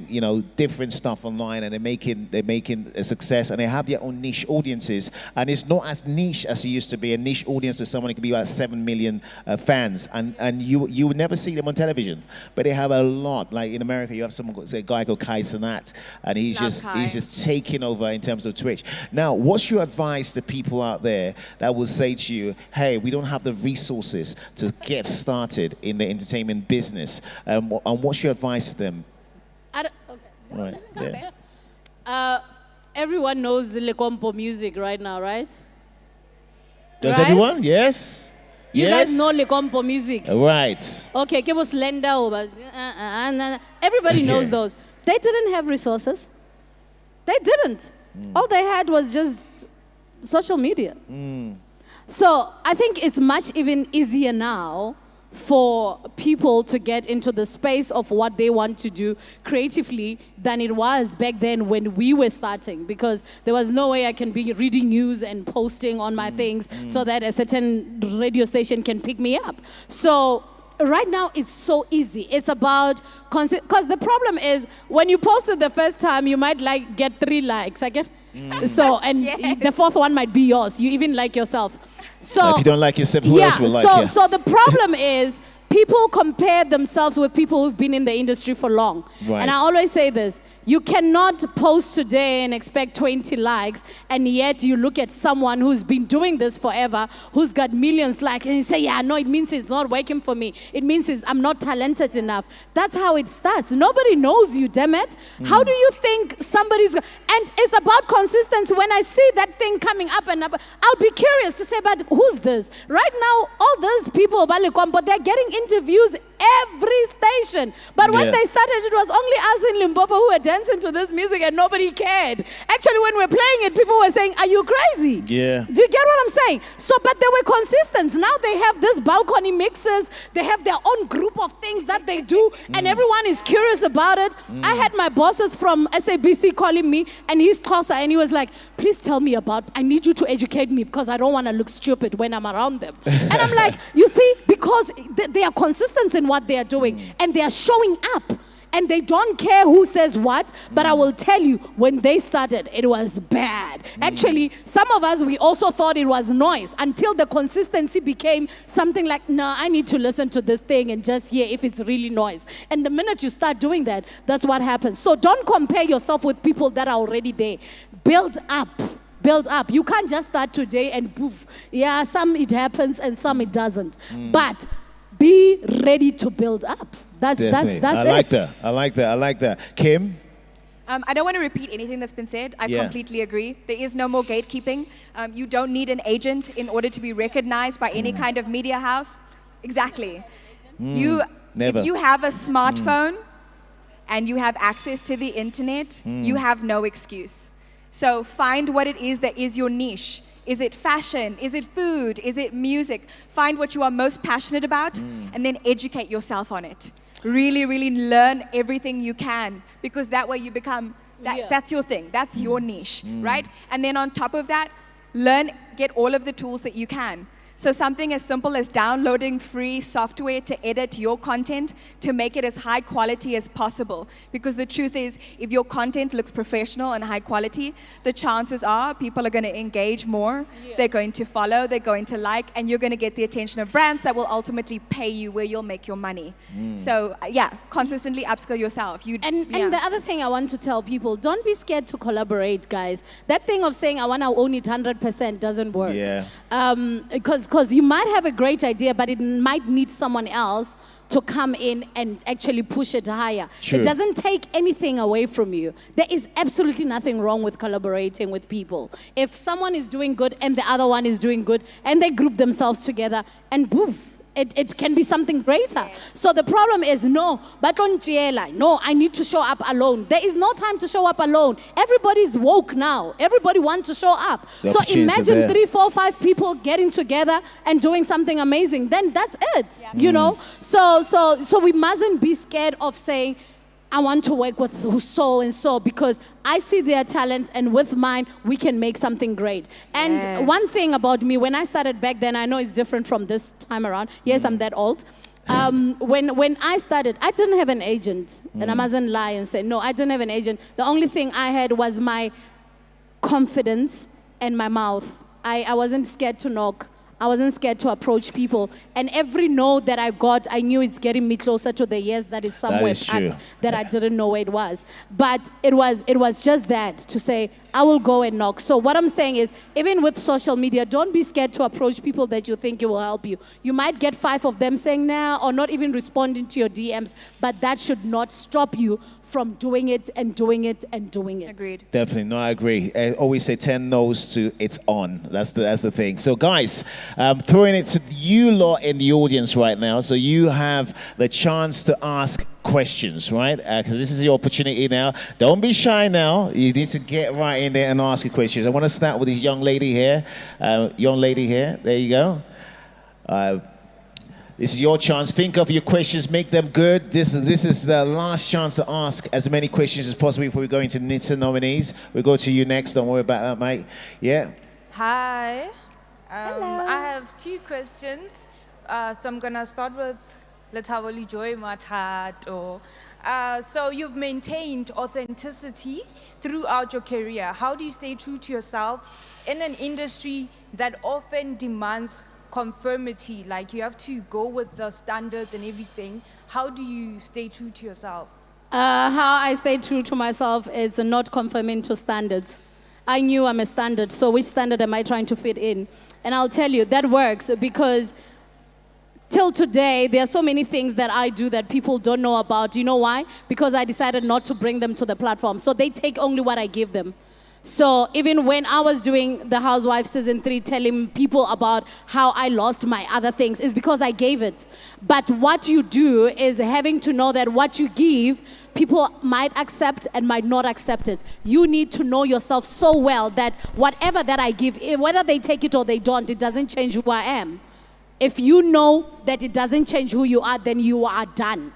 different stuff online and they're making a success and they have their own niche audiences, and it's not as niche as it used to be. A niche audience to someone who could be about 7 million fans, and you would never see them on television, but they have a lot. Like in America, you have someone, say, a guy called Kai Cenat, and he's just taking over in terms of Twitch. Now, what's your advice to people out there that will say to you, hey, we don't have the resources to get started in the entertainment business? And what's your advice to them? Right. Yeah. Everyone knows Lekompo music right now, right? Does Right? everyone? Yes? You Yes? guys know Lekompo music. Right. Okay, que was Lenda over. Everybody knows those. They didn't have resources. They didn't. All they had was just social media. So I think it's much even easier now for people to get into the space of what they want to do creatively than it was back then when we were starting, because there was no way I can be reading news and posting on my things so that a certain radio station can pick me up. So right now it's so easy. It's about, because the problem is when you post it the first time, you might get 3 likes. I get so, and the 4th one might be yours. You even like yourself. So If you don't like yourself, who else will like you? So the problem is people compare themselves with people who've been in the industry for long. Right. And I always say this, you cannot post today and expect 20 likes, and yet you look at someone who's been doing this forever, who's got millions likes, and you say, yeah, no, it means it's not working for me. It means I'm not talented enough. That's how it starts. Nobody knows you, damn it. How do you think somebody's... And it's about consistency. When I see that thing coming up and up, I'll be curious to say, but who's this? Right now, all those people, but they're getting interviews every station. But when they started, it was only us in Limpopo who were dancing to this music and nobody cared. Actually, when we're playing it, people were saying, are you crazy? Yeah. Do you get what I'm saying? So, but they were consistent. Now they have this balcony mixes. They have their own group of things that they do, and everyone is curious about it. I had my bosses from SABC calling me, and he's Xhosa, and he was like, please tell me I need you to educate me because I don't want to look stupid when I'm around them. And I'm like, you see, because they are consistent in what they are doing, and they are showing up. and they don't care who says what, but I will tell you, when they started, it was bad. Actually, some of us, we also thought it was noise until the consistency became something like, no, I need to listen to this thing and just hear if it's really noise. And the minute you start doing that, that's what happens. So don't compare yourself with people that are already there. Build up. Build up. You can't just start today and poof. Yeah, some it happens and some it doesn't. But be ready to build up. That's it. I like that. Kim? I don't want to repeat anything that's been said. I completely agree. There is no more gatekeeping. You don't need an agent in order to be recognized by any kind of media house. Exactly. If you have a smartphone and you have access to the internet, you have no excuse. So find what it is that is your niche. Is it fashion? Is it food? Is it music? Find what you are most passionate about and then educate yourself on it. Really, really learn everything you can, because that way you become, that's your thing. That's your niche, right? And then on top of that, get all of the tools that you can. So something as simple as downloading free software to edit your content to make it as high quality as possible. Because the truth is, if your content looks professional and high quality, the chances are people are going to engage more, they're going to follow, they're going to like, and you're going to get the attention of brands that will ultimately pay you where you'll make your money. So consistently upskill yourself. And the other thing I want to tell people, don't be scared to collaborate, guys. That thing of saying I want to own it 100% doesn't work. Because you might have a great idea, but it might need someone else to come in and actually push it higher. Sure. It doesn't take anything away from you. There is absolutely nothing wrong with collaborating with people. If someone is doing good and the other one is doing good, and they group themselves together, and poof, it can be something greater. So the problem is, no, I need to show up alone. There is no time to show up alone. Everybody's woke now. Everybody wants to show up. So imagine 3, 4, 5 people getting together and doing something amazing. Then that's it, you know? So we mustn't be scared of saying, I want to work with so and so, because I see their talent, and with mine, we can make something great. And one thing about me, when I started back then, I know it's different from this time around. Yes, I'm that old. When I started, I didn't have an agent, and I mustn't lie and say, no, I didn't have an agent. The only thing I had was my confidence and my mouth. I wasn't scared to knock. I wasn't scared to approach people. And every no that I got, I knew it's getting me closer to the yes that is somewhere packed that I didn't know where it was. But it was just that, to say, I will go and knock. So what I'm saying is, even with social media, don't be scared to approach people that you think it will help you. You might get 5 of them saying nah, or not even responding to your DMs, but that should not stop you from doing it and doing it and doing it. Agreed. Definitely, no, I agree. I always say 10 no's to it's on. That's the thing. So guys, throwing it to you lot in the audience right now. So you have the chance to ask questions, right? Because this is your opportunity now. Don't be shy now. You need to get right in there and ask your questions. I want to start with this young lady here. There you go. This is your chance. Think of your questions, make them good. This is the last chance to ask as many questions as possible before we go into NITA nominees. We'll go to you next. Don't worry about that, mate. Yeah. Hi. I have 2 questions. So I'm going to start with Lethaboli Joy Matato. So you've maintained authenticity throughout your career. How do you stay true to yourself in an industry that often demands conformity? Like, you have to go with the standards and everything. How do you stay true to yourself? How I stay true to myself is not conforming to standards. I knew I'm a standard, so which standard am I trying to fit in? And I'll tell you, that works, because till today, there are so many things that I do that people don't know about. You know why? Because I decided not to bring them to the platform. So they take only what I give them. So even when I was doing The Housewives Season 3, telling people about how I lost my other things, is because I gave it. But what you do is having to know that what you give, people might accept and might not accept it. You need to know yourself so well that whatever that I give, whether they take it or they don't, it doesn't change who I am. If you know that it doesn't change who you are, then you are done.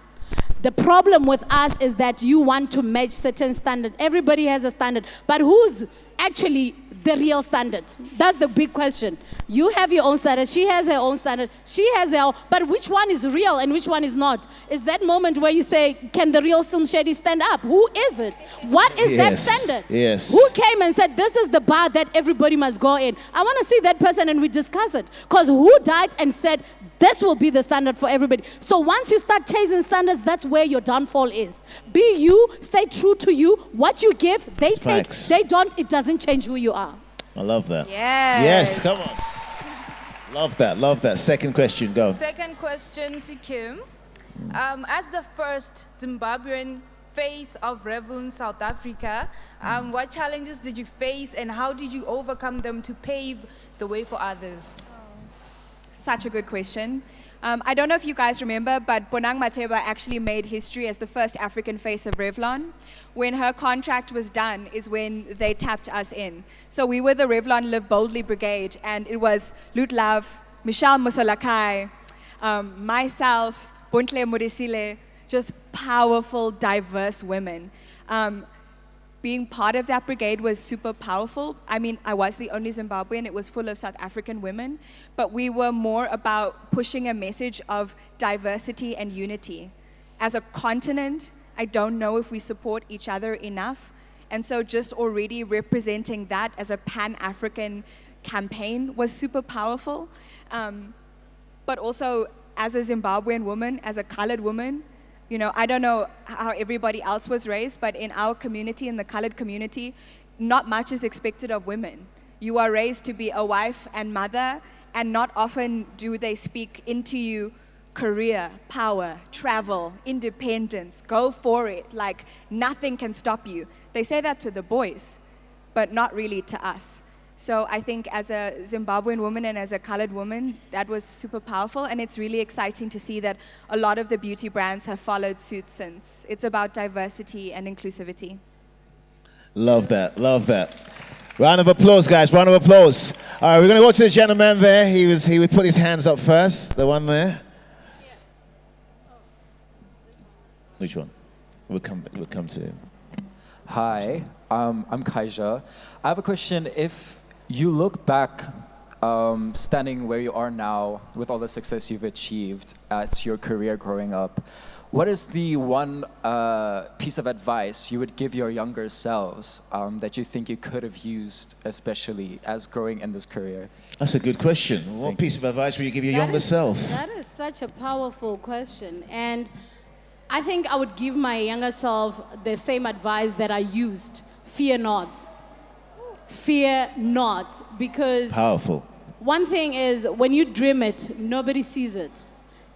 The problem with us is that you want to match certain standards. Everybody has a standard, but who's actually the real standard? That's the big question. You have your own standard. She has her own standard. She has her own. But which one is real and which one is not? Is that moment where you say, can the real Sim Shady stand up? Who is it? What is that standard? Yes. Who came and said, this is the bar that everybody must go in? I want to see that person and we discuss it. Because who died and said, this will be the standard for everybody? So once you start chasing standards, that's where your downfall is. Be you, stay true to you. What you give, they That's take. facts. They don't, it doesn't change who you are. I love that. Yes. Yes, come on. Love that, love that. Second question, go. Second question to Kim. As the first Zimbabwean face of Revel in South Africa, what challenges did you face and how did you overcome them to pave the way for others? Such a good question. I don't know if you guys remember, but Bonang Mateba actually made history as the first African face of Revlon. When her contract was done is when they tapped us in. So we were the Revlon Live Boldly Brigade, and it was Lut Love, Michelle Musolakai, myself, Buntle Murisile, just powerful, diverse women. Being part of that brigade was super powerful. I mean, I was the only Zimbabwean. It was full of South African women, but we were more about pushing a message of diversity and unity. As a continent, I don't know if we support each other enough. And so just already representing that as a Pan-African campaign was super powerful. But also as a Zimbabwean woman, as a colored woman, you know, I don't know how everybody else was raised, but in our community, in the colored community, not much is expected of women. You are raised to be a wife and mother, and not often do they speak into you career, power, travel, independence, go for it. Like, nothing can stop you. They say that to the boys, but not really to us. So I think as a Zimbabwean woman and as a colored woman, that was super powerful. And it's really exciting to see that a lot of the beauty brands have followed suit since. It's about diversity and inclusivity. Love that, love that. Round of applause, guys, round of applause. All right, we're going to go to the gentleman there. He would put his hands up first, the one there. Which one? We'll come to him. Hi, I'm Kaija. I have a question. If you look back, standing where you are now, with all the success you've achieved at your career growing up, what is the one piece of advice you would give your younger selves that you think you could have used, especially as growing in this career? That's a good question. What piece of advice would you give your younger self? That is such a powerful question. And I think I would give my younger self the same advice that I used. Fear not. Fear not. Because Powerful. one thing is, when you dream it, nobody sees it.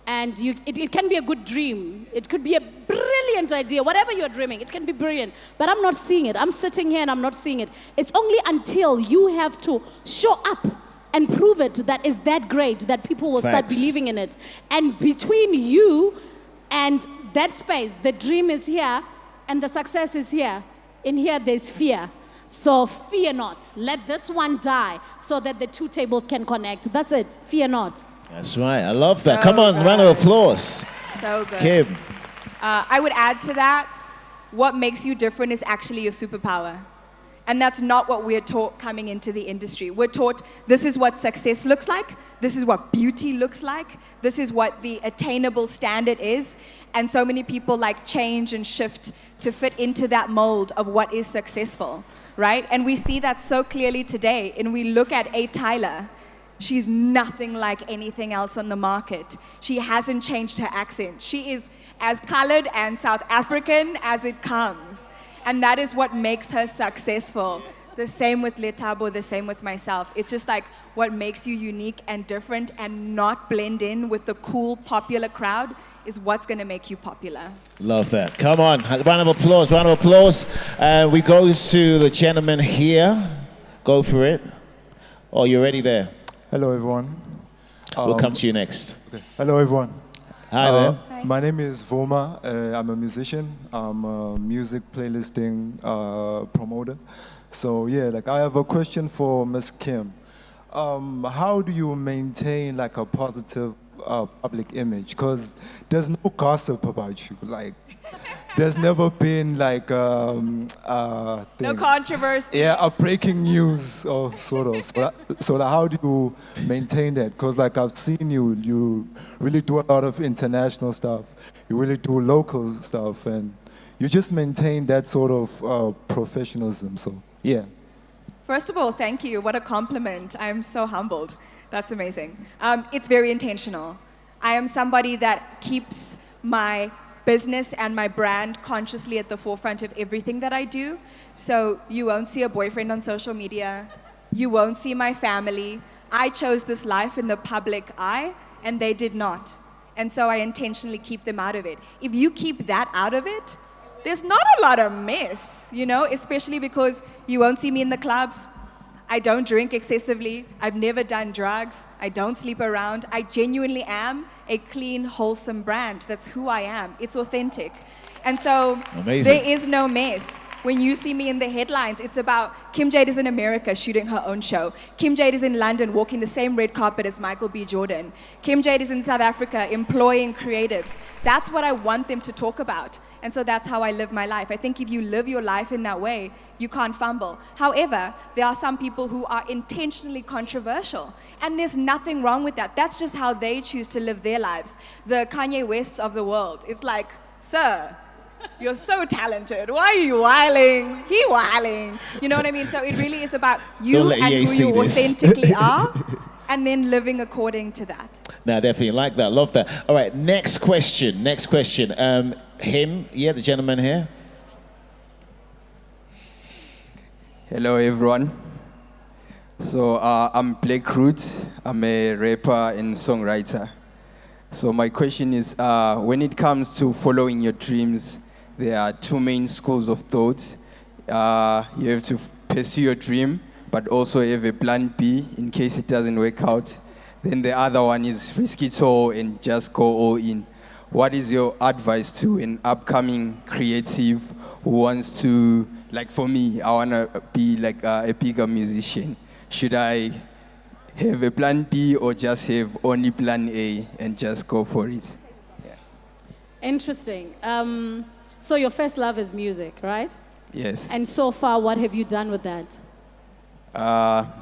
And it can be a good dream. It could be a brilliant idea. Whatever you're dreaming, it can be brilliant. But I'm not seeing it. I'm sitting here and I'm not seeing it. It's only until you have to show up and prove it that is that great that people will start Facts. believing in it. And between you and that space, the dream is here and the success is here. In here, there's fear. So fear not. Let this one die so that the two tables can connect. That's it. Fear not. That's right. I love that. Come on, round of applause. So good. Kim. I would add to that, what makes you different is actually your superpower. And that's not what we're taught coming into the industry. We're taught this is what success looks like. This is what beauty looks like. This is what the attainable standard is. And so many people like change and shift to fit into that mold of what is successful, right? And we see that so clearly today. And we look at A. Tyler. She's nothing like anything else on the market. She hasn't changed her accent. She is as colored and South African as it comes. And that is what makes her successful. The same with Letabo, the same with myself. It's just like what makes you unique and different and not blend in with the cool, popular crowd is what's going to make you popular. Love that. Come on. Round of applause. Round of applause. We go to the gentleman here. Go for it. Oh, you're already there. Hello, everyone. We'll come to you next. Okay. Hello, everyone. Hi there. Hi. My name is Voma. I'm a musician. I'm a music playlisting promoter. So yeah, like I have a question for Ms. Kim. How do you maintain like a positive public image, because there's no gossip about you. Like, there's never been like No thing. controversy. Yeah, a breaking news of sort of. So like, how do you maintain that? Because like I've seen you really do a lot of international stuff. You really do local stuff, and you just maintain that sort of professionalism. So yeah. First of all, thank you. What a compliment. I'm so humbled. That's amazing. It's very intentional. I am somebody that keeps my business and my brand consciously at the forefront of everything that I do. So you won't see a boyfriend on social media. You won't see my family. I chose this life in the public eye, and they did not. And so I intentionally keep them out of it. If you keep that out of it, there's not a lot of mess, you know, especially because you won't see me in the clubs. I don't drink excessively. I've never done drugs. I don't sleep around. I genuinely am a clean, wholesome brand. That's who I am. It's authentic. And so there is no mess. When you see me in the headlines, it's about Kim Jade is in America shooting her own show. Kim Jade is in London walking the same red carpet as Michael B. Jordan. Kim Jade is in South Africa employing creatives. That's what I want them to talk about. And so that's how I live my life. I think if you live your life in that way, you can't fumble. However, there are some people who are intentionally controversial. And there's nothing wrong with that. That's just how they choose to live their lives. The Kanye Wests of the world. It's like, sir, you're so talented. Why are you whiling? He whiling. You know what I mean? So it really is about you and who you authentically are, and then living according to that. No, definitely like that. Love that. All right, next question. Next question. Him, yeah, the gentleman here. Hello, everyone. So I'm Blake Root. I'm a rapper and songwriter. So my question is, when it comes to following your dreams, there are two main schools of thought. You have to pursue your dream, but also have a plan B in case it doesn't work out. Then the other one is risk it all and just go all in. What is your advice to an upcoming creative who wants to, like for me, I want to be like a bigger musician? Should I have a plan B or just have only plan A and just go for it? Yeah. Interesting. So your first love is music, right? Yes. And so far, what have you done with that?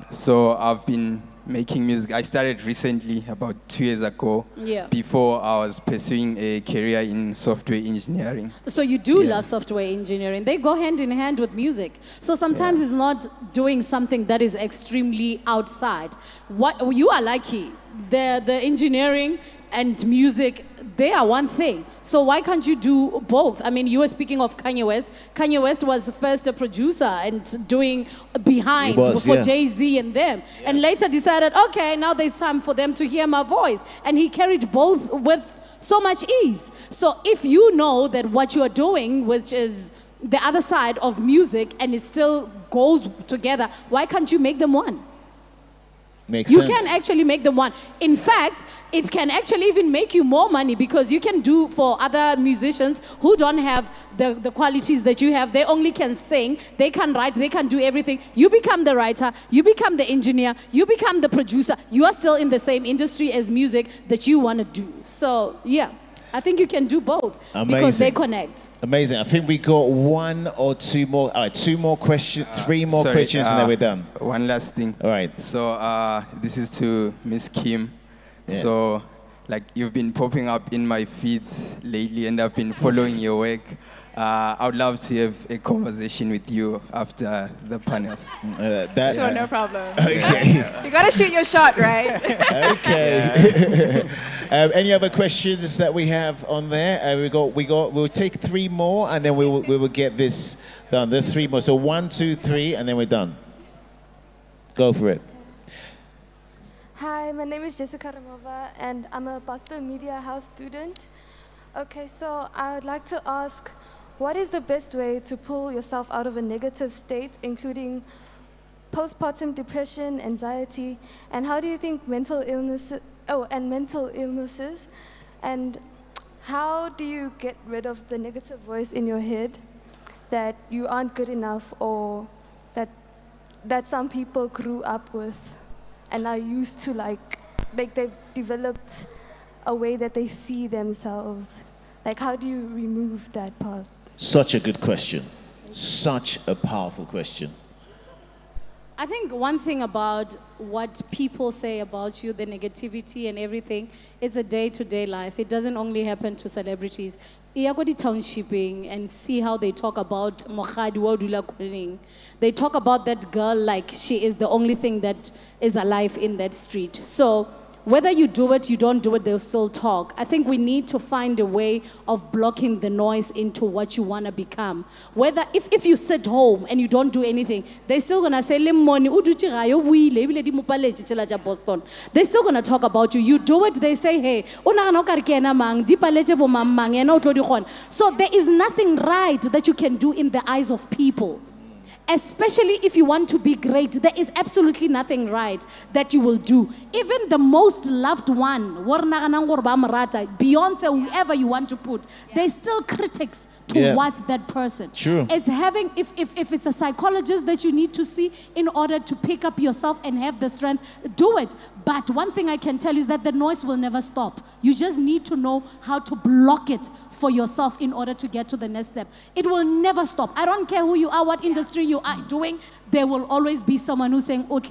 So I've been making music. I started recently, about 2 years ago. Yeah. Before I was pursuing a career in software engineering. So you do love software engineering. They go hand in hand with music. So sometimes it's not doing something that is extremely outside. What you are lucky. The engineering and music, they are one thing. So why can't you do both? I mean, you were speaking of Kanye West. Kanye West was first a producer and doing behind for Jay-Z and them. Yeah. And later decided, okay, now there's time for them to hear my voice. And he carried both with so much ease. So if you know that what you are doing, which is the other side of music, and it still goes together, why can't you make them one? Makes sense. You can actually make them one. In fact, it can actually even make you more money because you can do for other musicians who don't have the qualities that you have. They only can sing, they can write, they can do everything. You become the writer, you become the engineer, you become the producer. You are still in the same industry as music that you want to do. So, yeah. I think you can do both because they connect. Amazing. I think we got one or two more. All right, two more questions, three more questions, and then we're done. One last thing. All right. So this is to Miss Kim. Yeah. So, like, you've been popping up in my feeds lately, and I've been following your work. I would love to have a conversation with you after the panels. Sure, no problem. Okay. You gotta shoot your shot, right? Okay. Any other questions that we have on there? We'll take three more, and then we will get this done. There's three more. So 1, 2, 3, and then we're done. Go for it. Hi, my name is Jessica Ramova, and I'm a Boston Media House student. Okay, so I would like to ask, what is the best way to pull yourself out of a negative state, including postpartum depression, anxiety, and how do you think mental illnesses, and how do you get rid of the negative voice in your head that you aren't good enough or that some people grew up with and are used to, like they've developed a way that they see themselves? Like, how do you remove that part? Such a good question. Such a powerful question. I think one thing about what people say about you, the negativity and everything, it's a day-to-day life. It doesn't only happen to celebrities. Iya go di townshipping and see how they talk about Mokhadi wa Dula Kuning. They talk about that girl like she is the only thing that is alive in that street. So whether you do it, you don't do it, they'll still talk. I think we need to find a way of blocking the noise into what you want to become. Whether, if you sit home and you don't do anything, they're still going to say, Boston. They're still going to talk about you. You do it, they say, hey, so there is nothing right that you can do in the eyes of people. Especially if you want to be great, there is absolutely nothing right that you will do. Even the most loved one, Beyonce, whoever you want to put, there's still critics towards that person. True. It's having, if it's a psychologist that you need to see in order to pick up yourself and have the strength, do it. But one thing I can tell you is that the noise will never stop. You just need to know how to block it for yourself in order to get to the next step. It will never stop. I don't care who you are, what industry you are doing, there will always be someone who's saying, If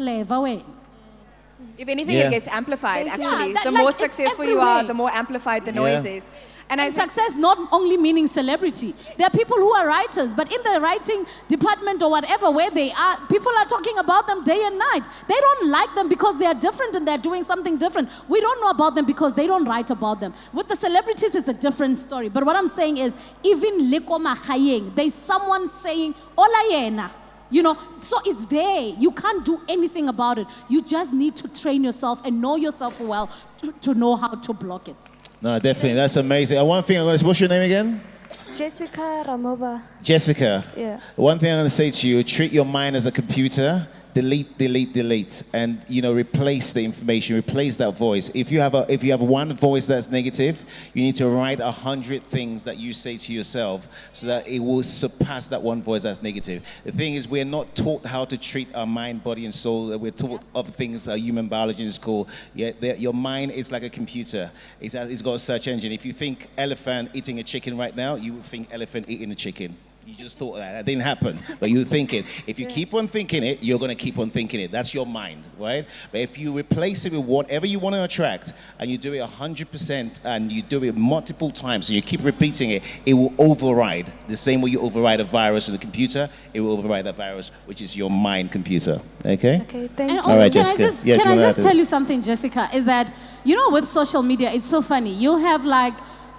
anything, it gets amplified, Thank you. actually. Yeah, The like, more it's successful you are, everywhere. the more amplified the noise is. And I And think success not only meaning celebrity. There are people who are writers, but in the writing department or whatever where they are, people are talking about them day and night. They don't like them because they are different and they're doing something different. We don't know about them because they don't write about them. With the celebrities, it's a different story. But what I'm saying is, even Leko Mahayeng, there's someone saying, Ola yena. You know, so it's there. You can't do anything about it. You just need to train yourself and know yourself well to know how to block it. No, definitely. That's amazing. One thing I'm going to say, what's your name again? Jessica Ramova. Jessica. Yeah. One thing I'm going to say to you, treat your mind as a computer. Delete, and replace the information, replace that voice. If you have one voice that's negative, you need to write 100 things that you say to yourself so that it will surpass that one voice that's negative. The thing is, we're not taught how to treat our mind, body, and soul. We're taught other things, human biology in school. Your mind is like a computer. It's got a search engine. If you think elephant eating a chicken right now, you would think elephant eating a chicken. You just thought that. That didn't happen, but you think it. If you keep on thinking it, you're going to keep on thinking it. That's your mind, right? But if you replace it with whatever you want to attract, and you do it 100%, and you do it multiple times, so you keep repeating it, it will override. The same way you override a virus in the computer, it will override that virus, which is your mind computer. Okay? Okay, thank And you. also, All right, can Jessica. I just tell you something, Jessica, is that, with social media, it's so funny. You'll have like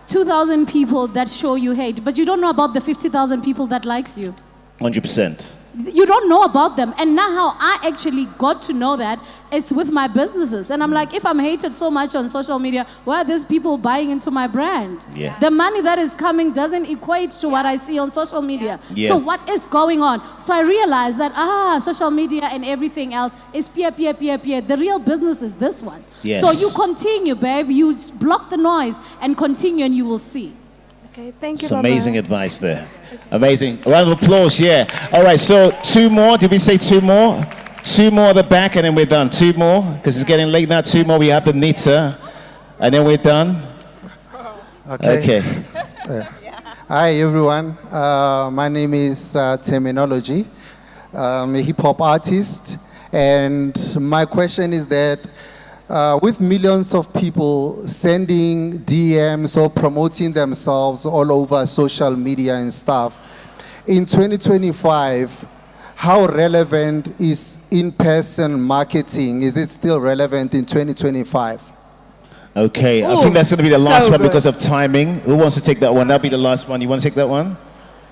2,000 people that show you hate, but you don't know about the 50,000 people that likes you. 100%. You don't know about them. And now how I actually got to know that, it's with my businesses. And I'm like, if I'm hated so much on social media, why are these people buying into my brand? Yeah. The money that is coming doesn't equate to what I see on social media. Yeah. So what is going on? So I realized that, social media and everything else is peer. The real business is this one. Yes. So you continue, babe. You block the noise and continue and you will see. Okay, thank you. Some Baba. amazing advice there. Amazing. A round of applause, yeah. All right, so 2 more. Did we say 2 more? 2 more at the back, and then we're done. 2 more, because it's getting late now. 2 more. We have the NITA, and then we're done. Okay. Hi, everyone. My name is Terminology. I'm a hip-hop artist, and my question is that with millions of people sending DMs or promoting themselves all over social media and stuff, in 2025, how relevant is in-person marketing? Is it still relevant in 2025? Okay, I Ooh, think that's going to be the last so one good. because of timing. Who wants to take that one? That'll be the last one. You want to take that one?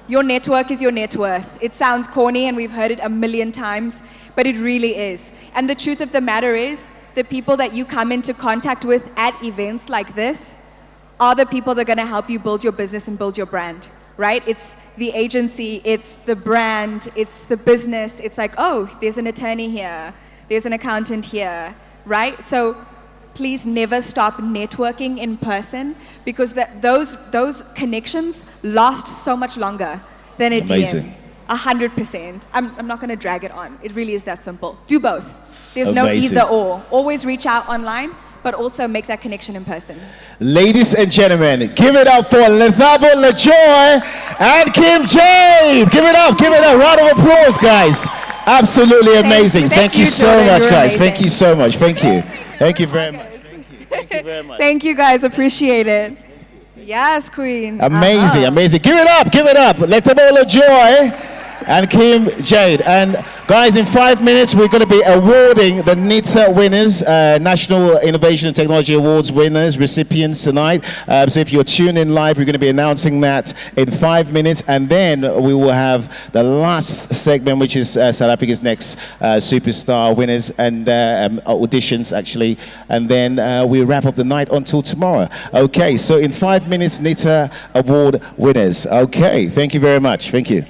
your network is your net worth. It sounds corny and we've heard it a million times, but it really is. And the truth of the matter is, the people that you come into contact with at events like this are the people that are going to help you build your business and build your brand, right? It's the agency, it's the brand, it's the business. It's like, oh, there's an attorney here, there's an accountant here, right? So please never stop networking in person, because those connections last so much longer than a Amazing. DM. 100%. I'm not going to drag it on. It really is that simple. Do both. There's no Amazing. either or. Always reach out online, but also make that connection in person. Ladies and gentlemen, give it up for Lethabo LaJoy and Kim Jade. Give it up. Round of applause, guys. Absolutely amazing. Thank you so Jordan. much, You're guys. amazing. Thank you so much. Thank you. Thank you very much. Thank you very much. Thank you guys, appreciate it. Yes, Queen. Amazing, amazing. Give it up. Lethabo LaJoy and Kim Jade. And guys, in 5 minutes, we're going to be awarding the NITA winners, National Innovation and Technology Awards winners, recipients tonight. So if you're tuned in live, we're going to be announcing that in 5 minutes. And then we will have the last segment, which is South Africa's next superstar winners and auditions, actually. And then we wrap up the night until tomorrow. Okay, so in 5 minutes, NITA Award winners. Okay, thank you very much. Thank you.